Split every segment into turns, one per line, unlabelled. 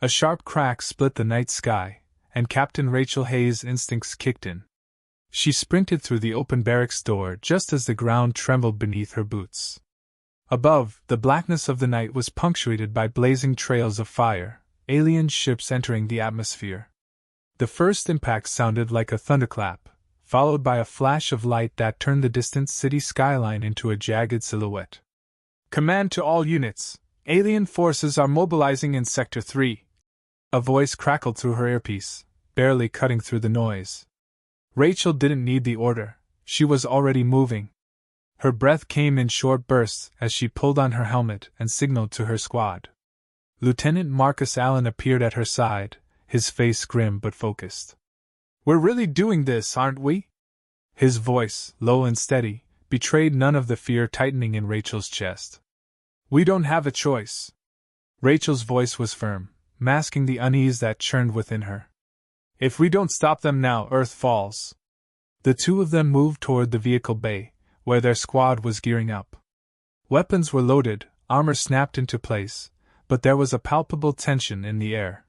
A sharp crack split the night sky, and Captain Rachel Hayes' instincts kicked in. She sprinted through the open barracks door just as the ground trembled beneath her boots. Above, the blackness of the night was punctuated by blazing trails of fire, alien ships entering the atmosphere. The first impact sounded like a thunderclap, followed by a flash of light that turned the distant city skyline into a jagged silhouette. "Command to all units! Alien forces are mobilizing in Sector 3. A voice crackled through her earpiece, barely cutting through the noise. Rachel didn't need the order, she was already moving. Her breath came in short bursts as she pulled on her helmet and signaled to her squad. Lieutenant Marcus Allen appeared at her side, his face grim but focused. "We're really doing this, aren't we?" His voice, low and steady, betrayed none of the fear tightening in Rachel's chest. "We don't have a choice." Rachel's voice was firm, masking the unease that churned within her. "If we don't stop them now, Earth falls." The two of them moved toward the vehicle bay, where their squad was gearing up. Weapons were loaded, armor snapped into place, but there was a palpable tension in the air.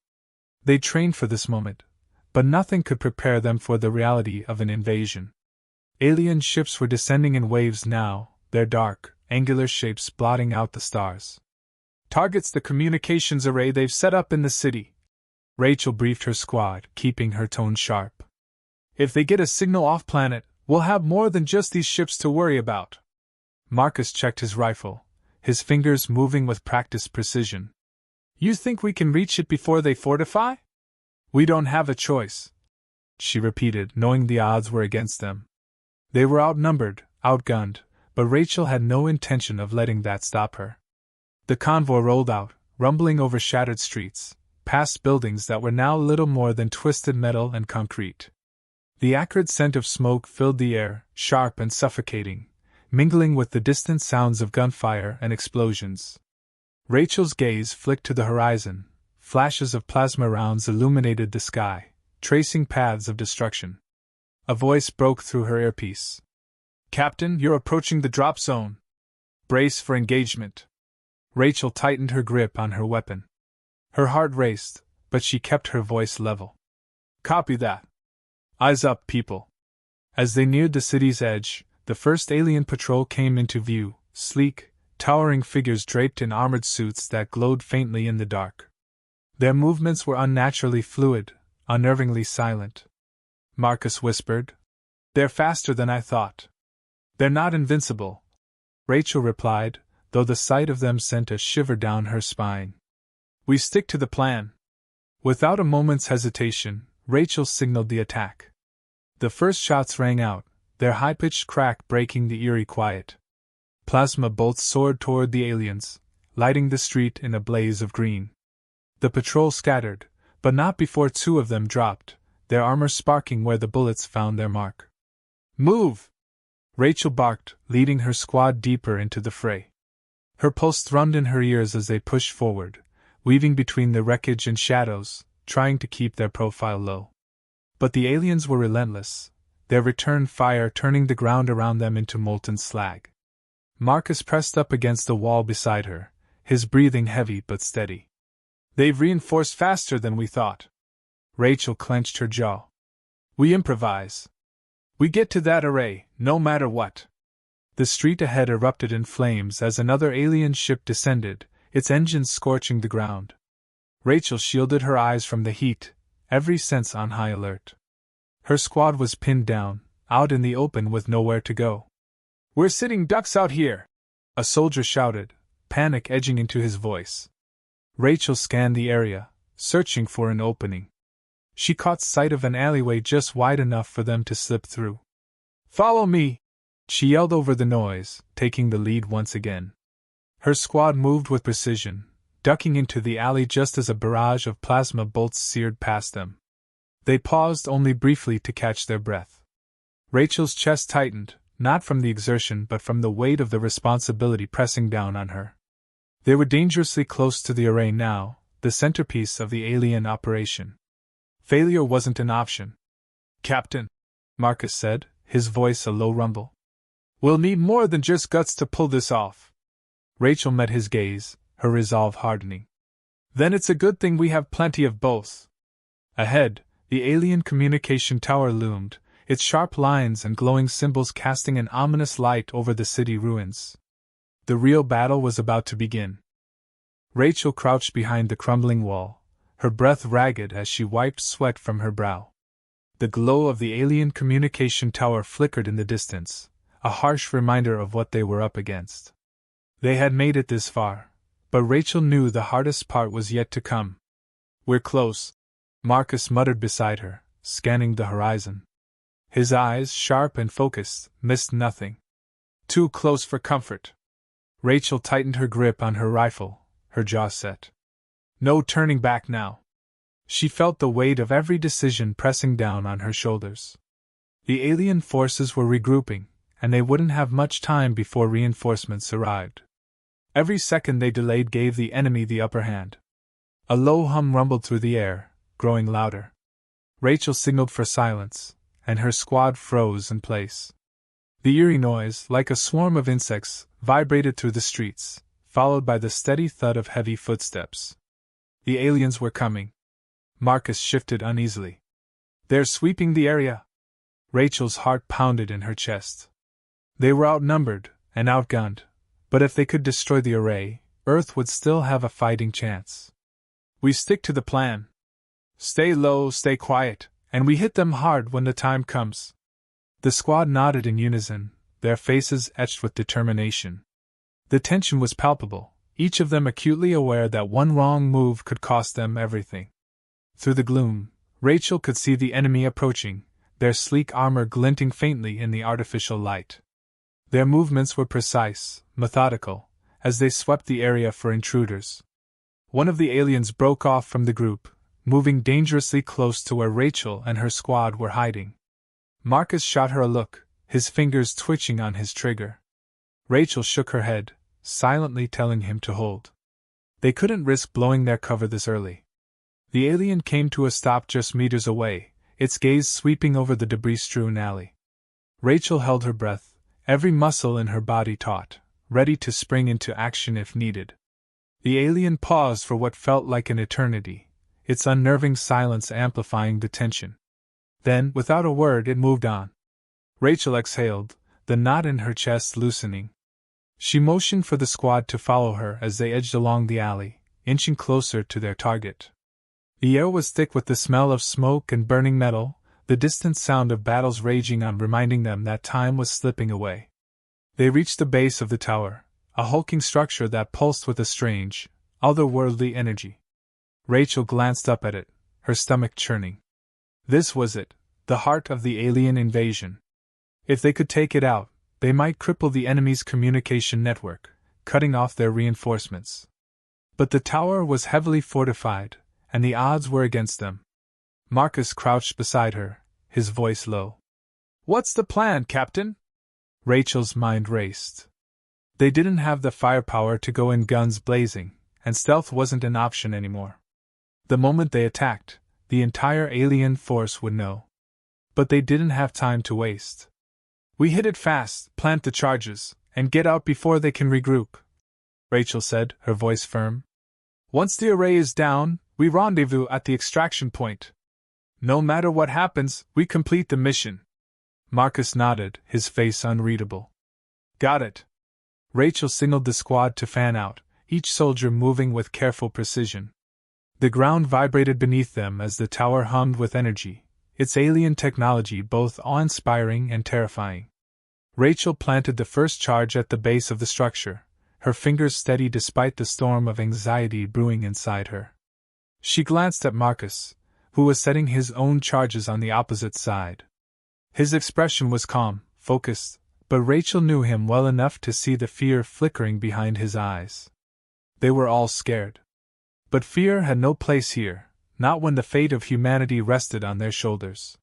They trained for this moment, but nothing could prepare them for the reality of an invasion. Alien ships were descending in waves now, their dark, angular shapes blotting out the stars. "Targets the communications array they've set up in the city," Rachel briefed her squad, keeping her tone sharp. "If they get a signal off-planet, we'll have more than just these ships to worry about." Marcus checked his rifle, his fingers moving with practiced precision. "You think we can reach it before they fortify?" "We don't have a choice," she repeated, knowing the odds were against them. They were outnumbered, outgunned, but Rachel had no intention of letting that stop her. The convoy rolled out, rumbling over shattered streets, past buildings that were now little more than twisted metal and concrete. The acrid scent of smoke filled the air, sharp and suffocating, mingling with the distant sounds of gunfire and explosions. Rachel's gaze flicked to the horizon. Flashes of plasma rounds illuminated the sky, tracing paths of destruction. A voice broke through her earpiece. "Captain, you're approaching the drop zone. Brace for engagement." Rachel tightened her grip on her weapon. Her heart raced, but she kept her voice level. "Copy that. Eyes up, people." As they neared the city's edge, the first alien patrol came into view, sleek, towering figures draped in armored suits that glowed faintly in the dark. Their movements were unnaturally fluid, unnervingly silent. Marcus whispered, "They're faster than I thought." "They're not invincible," Rachel replied, though the sight of them sent a shiver down her spine. "We stick to the plan." Without a moment's hesitation, Rachel signaled the attack. The first shots rang out, their high-pitched crack breaking the eerie quiet. Plasma bolts soared toward the aliens, lighting the street in a blaze of green. The patrol scattered, but not before two of them dropped, their armor sparking where the bullets found their mark. "Move!" Rachel barked, leading her squad deeper into the fray. Her pulse thrummed in her ears as they pushed forward, weaving between the wreckage and shadows, trying to keep their profile low. But the aliens were relentless, their return fire turning the ground around them into molten slag. Marcus pressed up against the wall beside her, his breathing heavy but steady. "They've reinforced faster than we thought." Rachel clenched her jaw. "We improvise. We get to that array, no matter what." The street ahead erupted in flames as another alien ship descended, its engines scorching the ground. Rachel shielded her eyes from the heat, every sense on high alert. Her squad was pinned down, out in the open with nowhere to go. "We're sitting ducks out here!" a soldier shouted, panic edging into his voice. Rachel scanned the area, searching for an opening. She caught sight of an alleyway just wide enough for them to slip through. "Follow me!" she yelled over the noise, taking the lead once again. Her squad moved with precision, ducking into the alley just as a barrage of plasma bolts seared past them. They paused only briefly to catch their breath. Rachel's chest tightened, not from the exertion but from the weight of the responsibility pressing down on her. They were dangerously close to the array now, the centerpiece of the alien operation. Failure wasn't an option. "Captain," Marcus said, his voice a low rumble. "We'll need more than just guts to pull this off." Rachel met his gaze, her resolve hardening. Then it's a good thing we have plenty of both. Ahead, the alien communication tower loomed, its sharp lines and glowing symbols casting an ominous light over the city ruins. The real battle was about to begin. Rachel crouched behind the crumbling wall, her breath ragged as she wiped sweat from her brow. The glow of the alien communication tower flickered in the distance, a harsh reminder of what they were up against. They had made it this far, but Rachel knew the hardest part was yet to come. "We're close," Marcus muttered beside her, scanning the horizon. His eyes, sharp and focused, missed nothing. "Too close for comfort." Rachel tightened her grip on her rifle, her jaw set. No turning back now. She felt the weight of every decision pressing down on her shoulders. The alien forces were regrouping, and they wouldn't have much time before reinforcements arrived. Every second they delayed gave the enemy the upper hand. A low hum rumbled through the air, growing louder. Rachel signaled for silence, and her squad froze in place. The eerie noise, like a swarm of insects, vibrated through the streets, followed by the steady thud of heavy footsteps. The aliens were coming. Marcus shifted uneasily. "They're sweeping the area." Rachel's heart pounded in her chest. They were outnumbered and outgunned, but if they could destroy the array, Earth would still have a fighting chance. "We stick to the plan. Stay low, stay quiet, and we hit them hard when the time comes." The squad nodded in unison, their faces etched with determination. The tension was palpable, each of them acutely aware that one wrong move could cost them everything. Through the gloom, Rachel could see the enemy approaching, their sleek armor glinting faintly in the artificial light. Their movements were precise, methodical, as they swept the area for intruders. One of the aliens broke off from the group, moving dangerously close to where Rachel and her squad were hiding. Marcus shot her a look, his fingers twitching on his trigger. Rachel shook her head, silently telling him to hold. They couldn't risk blowing their cover this early. The alien came to a stop just meters away, its gaze sweeping over the debris-strewn alley. Rachel held her breath, every muscle in her body taut, ready to spring into action if needed. The alien paused for what felt like an eternity, its unnerving silence amplifying the tension. Then, without a word, it moved on. Rachel exhaled, the knot in her chest loosening. She motioned for the squad to follow her as they edged along the alley, inching closer to their target. The air was thick with the smell of smoke and burning metal, the distant sound of battles raging on reminding them that time was slipping away. They reached the base of the tower, a hulking structure that pulsed with a strange, otherworldly energy. Rachel glanced up at it, her stomach churning. This was it, the heart of the alien invasion. If they could take it out, they might cripple the enemy's communication network, cutting off their reinforcements. But the tower was heavily fortified, and the odds were against them. Marcus crouched beside her, his voice low. "What's the plan, Captain?" Rachel's mind raced. They didn't have the firepower to go in guns blazing, and stealth wasn't an option anymore. The moment they attacked, the entire alien force would know. But they didn't have time to waste. "We hit it fast, plant the charges, and get out before they can regroup," Rachel said, her voice firm. "Once the array is down, we rendezvous at the extraction point. No matter what happens, we complete the mission." Marcus nodded, his face unreadable. "Got it." Rachel signaled the squad to fan out, each soldier moving with careful precision. The ground vibrated beneath them as the tower hummed with energy, its alien technology both awe-inspiring and terrifying. Rachel planted the first charge at the base of the structure, her fingers steady despite the storm of anxiety brewing inside her. She glanced at Marcus, who was setting his own charges on the opposite side. His expression was calm, focused, but Rachel knew him well enough to see the fear flickering behind his eyes. They were all scared. But fear had no place here, not when the fate of humanity rested on their shoulders.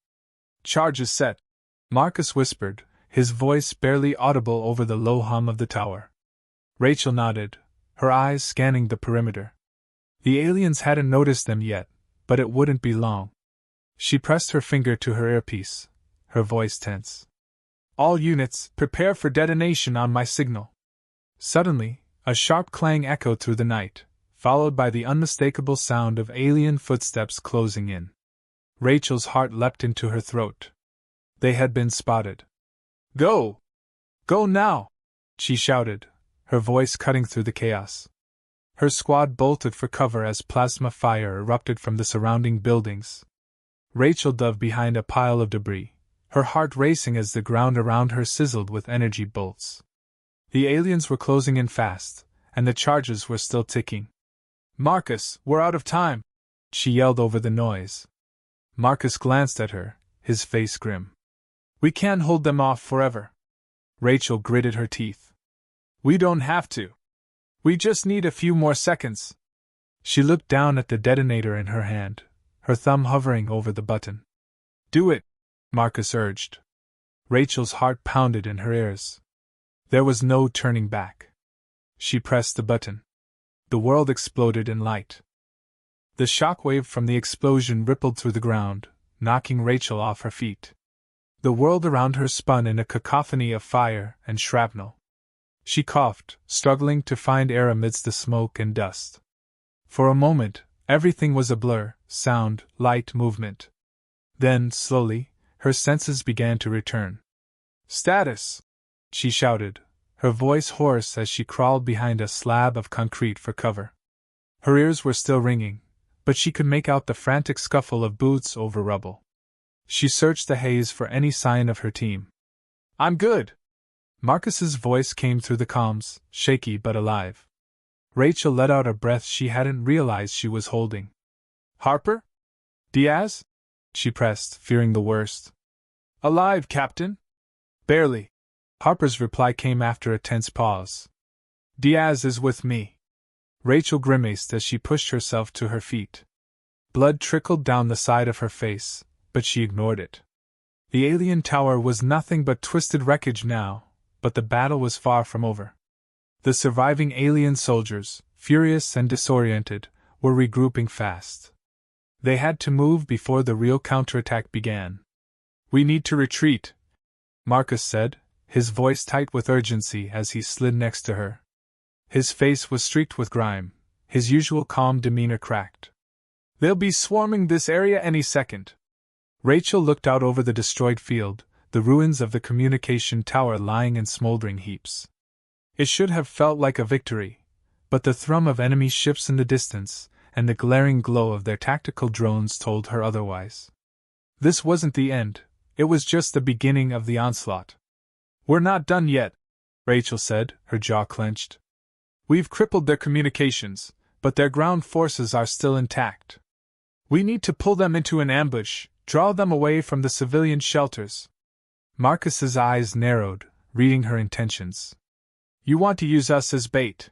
"Charges set," Marcus whispered, his voice barely audible over the low hum of the tower. Rachel nodded, her eyes scanning the perimeter. The aliens hadn't noticed them yet, but it wouldn't be long. She pressed her finger to her earpiece, her voice tense. "All units, prepare for detonation on my signal." Suddenly, a sharp clang echoed through the night, followed by the unmistakable sound of alien footsteps closing in. Rachel's heart leapt into her throat. They had been spotted. Go! Go now! She shouted, her voice cutting through the chaos. Her squad bolted for cover as plasma fire erupted from the surrounding buildings. Rachel dove behind a pile of debris, her heart racing as the ground around her sizzled with energy bolts. The aliens were closing in fast, and the charges were still ticking. Marcus, we're out of time! She yelled over the noise. Marcus glanced at her, his face grim. We can't hold them off forever. Rachel gritted her teeth. We don't have to. We just need a few more seconds. She looked down at the detonator in her hand, her thumb hovering over the button. Do it, Marcus urged. Rachel's heart pounded in her ears. There was no turning back. She pressed the button. The world exploded in light. The shockwave from the explosion rippled through the ground, knocking Rachel off her feet. The world around her spun in a cacophony of fire and shrapnel. She coughed, struggling to find air amidst the smoke and dust. For a moment, everything was a blur: sound, light, movement. Then, slowly, her senses began to return. Status! She shouted, her voice hoarse as she crawled behind a slab of concrete for cover. Her ears were still ringing, but she could make out the frantic scuffle of boots over rubble. She searched the haze for any sign of her team. I'm good! Marcus's voice came through the comms, shaky but alive. Rachel let out a breath she hadn't realized she was holding. Harper? Diaz? She pressed, fearing the worst. Alive, Captain? Barely. Harper's reply came after a tense pause. Diaz is with me. Rachel grimaced as she pushed herself to her feet. Blood trickled down the side of her face, but she ignored it. The alien tower was nothing but twisted wreckage now, but the battle was far from over. The surviving alien soldiers, furious and disoriented, were regrouping fast. They had to move before the real counterattack began. We need to retreat, Marcus said, his voice tight with urgency as he slid next to her. His face was streaked with grime, his usual calm demeanor cracked. They'll be swarming this area any second. Rachel looked out over the destroyed field, the ruins of the communication tower lying in smoldering heaps. It should have felt like a victory, but the thrum of enemy ships in the distance, and the glaring glow of their tactical drones told her otherwise. This wasn't the end, it was just the beginning of the onslaught. We're not done yet, Rachel said, her jaw clenched. We've crippled their communications, but their ground forces are still intact. We need to pull them into an ambush, draw them away from the civilian shelters. Marcus's eyes narrowed, reading her intentions. You want to use us as bait?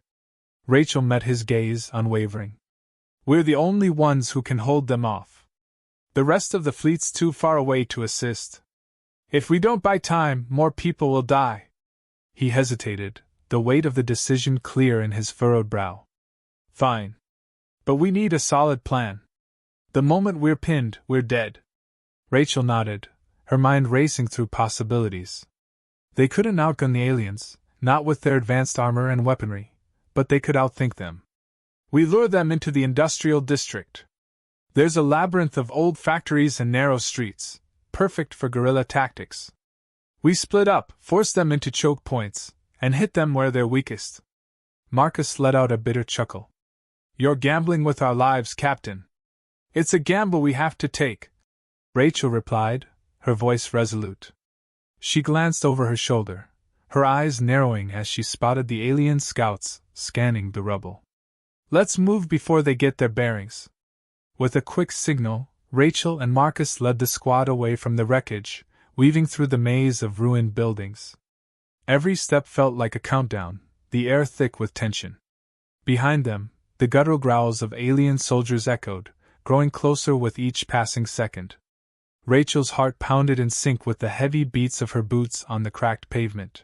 Rachel met his gaze, unwavering. We're the only ones who can hold them off. The rest of the fleet's too far away to assist. If we don't buy time, more people will die. He hesitated, the weight of the decision clear in his furrowed brow. Fine. But we need a solid plan. The moment we're pinned, we're dead. Rachel nodded, her mind racing through possibilities. They couldn't outgun the aliens, not with their advanced armor and weaponry, but they could outthink them. We lure them into the industrial district. There's a labyrinth of old factories and narrow streets, perfect for guerrilla tactics. We split up, force them into choke points, and hit them where they're weakest. Marcus let out a bitter chuckle. You're gambling with our lives, Captain. It's a gamble we have to take, Rachel replied, her voice resolute. She glanced over her shoulder, her eyes narrowing as she spotted the alien scouts scanning the rubble. Let's move before they get their bearings. With a quick signal, Rachel and Marcus led the squad away from the wreckage, weaving through the maze of ruined buildings. Every step felt like a countdown, the air thick with tension. Behind them, the guttural growls of alien soldiers echoed, growing closer with each passing second. Rachel's heart pounded in sync with the heavy beats of her boots on the cracked pavement.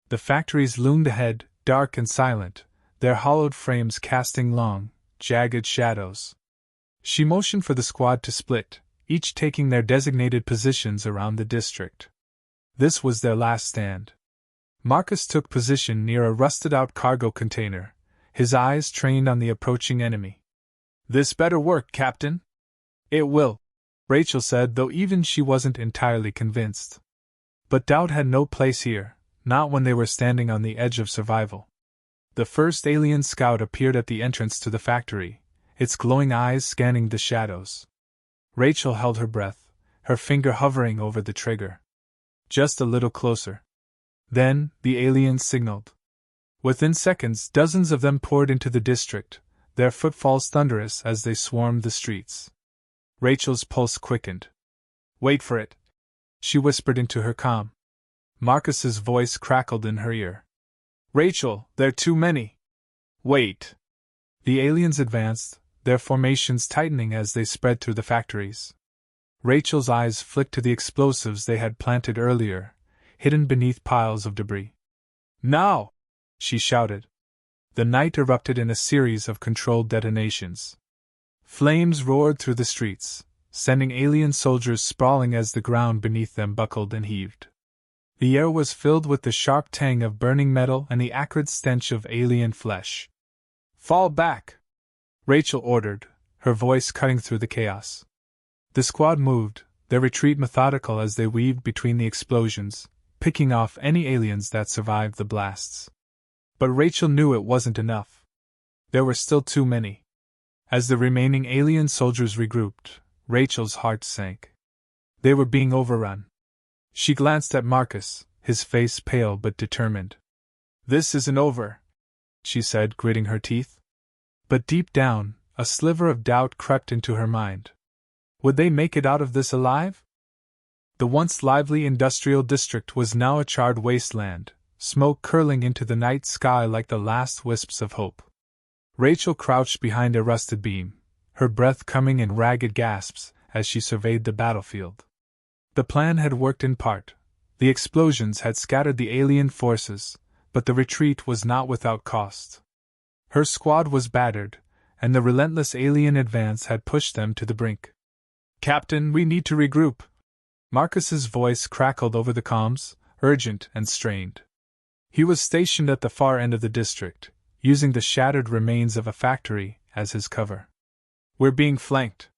The factories loomed ahead, dark and silent, their hollowed frames casting long, jagged shadows. She motioned for the squad to split, each taking their designated positions around the district. This was their last stand. Marcus took position near a rusted-out cargo container, his eyes trained on the approaching enemy. "This better work, Captain." "It will," Rachel said, though even she wasn't entirely convinced. But doubt had no place here, not when they were standing on the edge of survival. The first alien scout appeared at the entrance to the factory, its glowing eyes scanning the shadows. Rachel held her breath, her finger hovering over the trigger. Just a little closer. Then, the aliens signaled. Within seconds, dozens of them poured into the district, their footfalls thunderous as they swarmed the streets. Rachel's pulse quickened. "Wait for it," she whispered into her comm. Marcus's voice crackled in her ear. "Rachel, they're too many." "Wait." The aliens advanced, their formations tightening as they spread through the factories. Rachel's eyes flicked to the explosives they had planted earlier, hidden beneath piles of debris. "Now!" she shouted. The night erupted in a series of controlled detonations. Flames roared through the streets, sending alien soldiers sprawling as the ground beneath them buckled and heaved. The air was filled with the sharp tang of burning metal and the acrid stench of alien flesh. "Fall back!" Rachel ordered, her voice cutting through the chaos. The squad moved, their retreat methodical as they weaved between the explosions, picking off any aliens that survived the blasts. But Rachel knew it wasn't enough. There were still too many. As the remaining alien soldiers regrouped, Rachel's heart sank. They were being overrun. She glanced at Marcus, his face pale but determined. "This isn't over," she said, gritting her teeth. But deep down, a sliver of doubt crept into her mind. Would they make it out of this alive? The once lively industrial district was now a charred wasteland, smoke curling into the night sky like the last wisps of hope. Rachel crouched behind a rusted beam, her breath coming in ragged gasps as she surveyed the battlefield. The plan had worked in part. The explosions had scattered the alien forces, but the retreat was not without cost. Her squad was battered, and the relentless alien advance had pushed them to the brink. "Captain, we need to regroup." Marcus's voice crackled over the comms, urgent and strained. He was stationed at the far end of the district, using the shattered remains of a factory as his cover. "We're being flanked."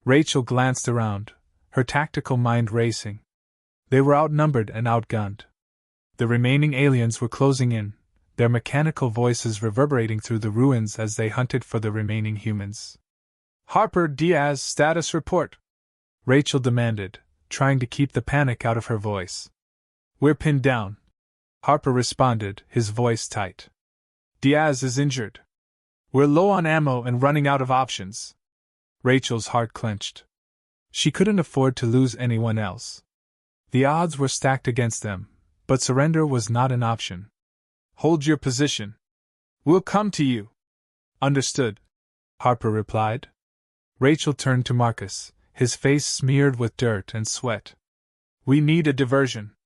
Rachel glanced around, her tactical mind racing. They were outnumbered and outgunned. The remaining aliens were closing in, their mechanical voices reverberating through the ruins as they hunted for the remaining humans. "Harper, Diaz, status report," Rachel demanded, trying to keep the panic out of her voice. "We're pinned down," Harper responded, his voice tight. "Diaz is injured. We're low on ammo and running out of options." Rachel's heart clenched. She couldn't afford to lose anyone else. The odds were stacked against them, but surrender was not an option. "Hold your position. We'll come to you." "Understood," Harper replied. Rachel turned to Marcus, his face smeared with dirt and sweat. "We need a diversion.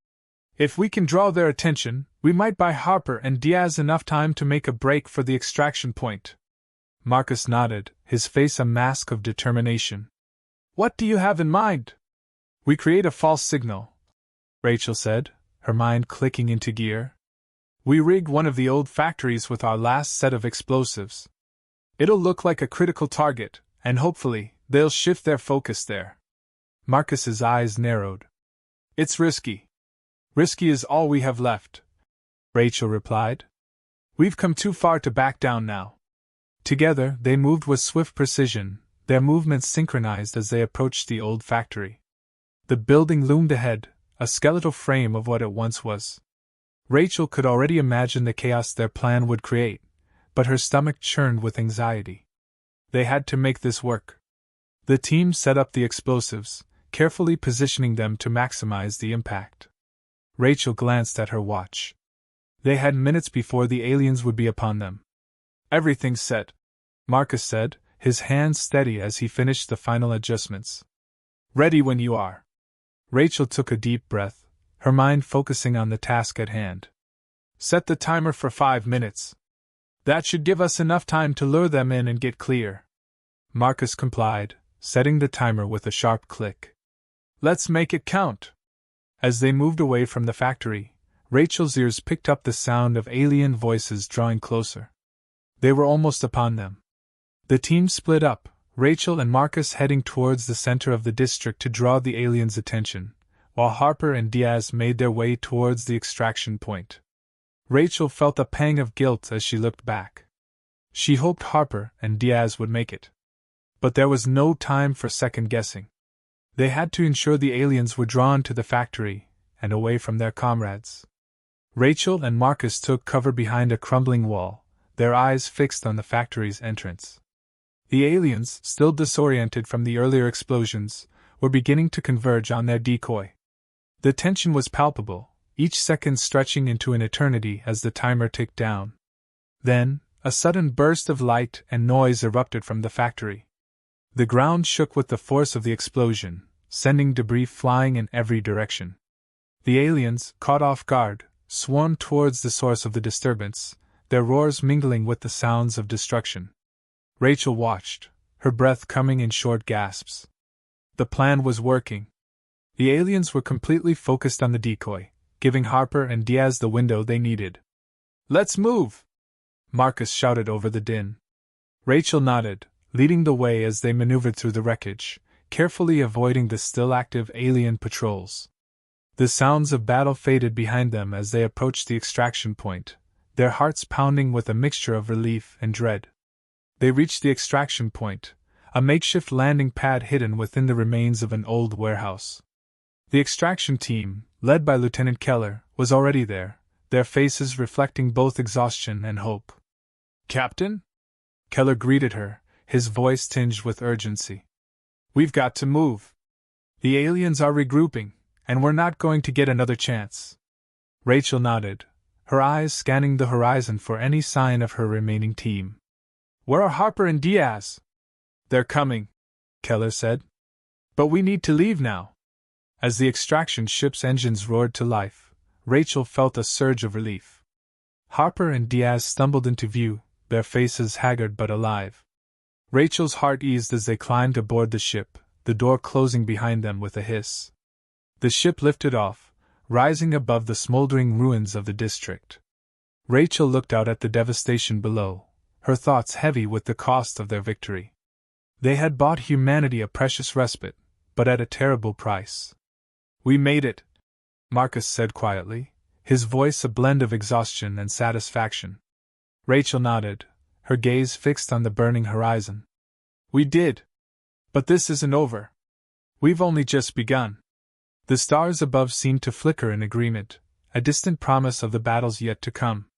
If we can draw their attention, we might buy Harper and Diaz enough time to make a break for the extraction point." Marcus nodded, his face a mask of determination. "What do you have in mind?" "We create a false signal," Rachel said, her mind clicking into gear. "We rig one of the old factories with our last set of explosives. It'll look like a critical target, and hopefully, they'll shift their focus there." Marcus's eyes narrowed. "It's risky." "Risky is all we have left," Rachel replied. "We've come too far to back down now." Together, they moved with swift precision, their movements synchronized as they approached the old factory. The building loomed ahead, a skeletal frame of what it once was. Rachel could already imagine the chaos their plan would create, but her stomach churned with anxiety. They had to make this work. The team set up the explosives, carefully positioning them to maximize the impact. Rachel glanced at her watch. They had minutes before the aliens would be upon them. "Everything's set," Marcus said, his hands steady as he finished the final adjustments. "Ready when you are." Rachel took a deep breath, her mind focusing on the task at hand. "Set the timer for 5 minutes. That should give us enough time to lure them in and get clear." Marcus complied, setting the timer with a sharp click. "Let's make it count." As they moved away from the factory, Rachel's ears picked up the sound of alien voices drawing closer. They were almost upon them. The team split up, Rachel and Marcus heading towards the center of the district to draw the aliens' attention, while Harper and Diaz made their way towards the extraction point. Rachel felt a pang of guilt as she looked back. She hoped Harper and Diaz would make it. But there was no time for second-guessing. They had to ensure the aliens were drawn to the factory and away from their comrades. Rachel and Marcus took cover behind a crumbling wall, their eyes fixed on the factory's entrance. The aliens, still disoriented from the earlier explosions, were beginning to converge on their decoy. The tension was palpable, each second stretching into an eternity as the timer ticked down. Then, a sudden burst of light and noise erupted from the factory. The ground shook with the force of the explosion, sending debris flying in every direction. The aliens, caught off guard, swarmed towards the source of the disturbance, their roars mingling with the sounds of destruction. Rachel watched, her breath coming in short gasps. The plan was working. The aliens were completely focused on the decoy, giving Harper and Diaz the window they needed. "Let's move!" Marcus shouted over the din. Rachel nodded, leading the way as they maneuvered through the wreckage, carefully avoiding the still active alien patrols. The sounds of battle faded behind them as they approached the extraction point, their hearts pounding with a mixture of relief and dread. They reached the extraction point, a makeshift landing pad hidden within the remains of an old warehouse. The extraction team, led by Lieutenant Keller, was already there, their faces reflecting both exhaustion and hope. "Captain?" Keller greeted her, his voice tinged with urgency. "We've got to move. The aliens are regrouping, and we're not going to get another chance." Rachel nodded, her eyes scanning the horizon for any sign of her remaining team. "Where are Harper and Diaz?" "They're coming," Keller said. "But we need to leave now." As the extraction ship's engines roared to life, Rachel felt a surge of relief. Harper and Diaz stumbled into view, their faces haggard but alive. Rachel's heart eased as they climbed aboard the ship, the door closing behind them with a hiss. The ship lifted off, rising above the smoldering ruins of the district. Rachel looked out at the devastation below, her thoughts heavy with the cost of their victory. They had bought humanity a precious respite, but at a terrible price. "We made it," Marcus said quietly, his voice a blend of exhaustion and satisfaction. Rachel nodded, her gaze fixed on the burning horizon. "We did. But this isn't over. We've only just begun." The stars above seemed to flicker in agreement, a distant promise of the battles yet to come.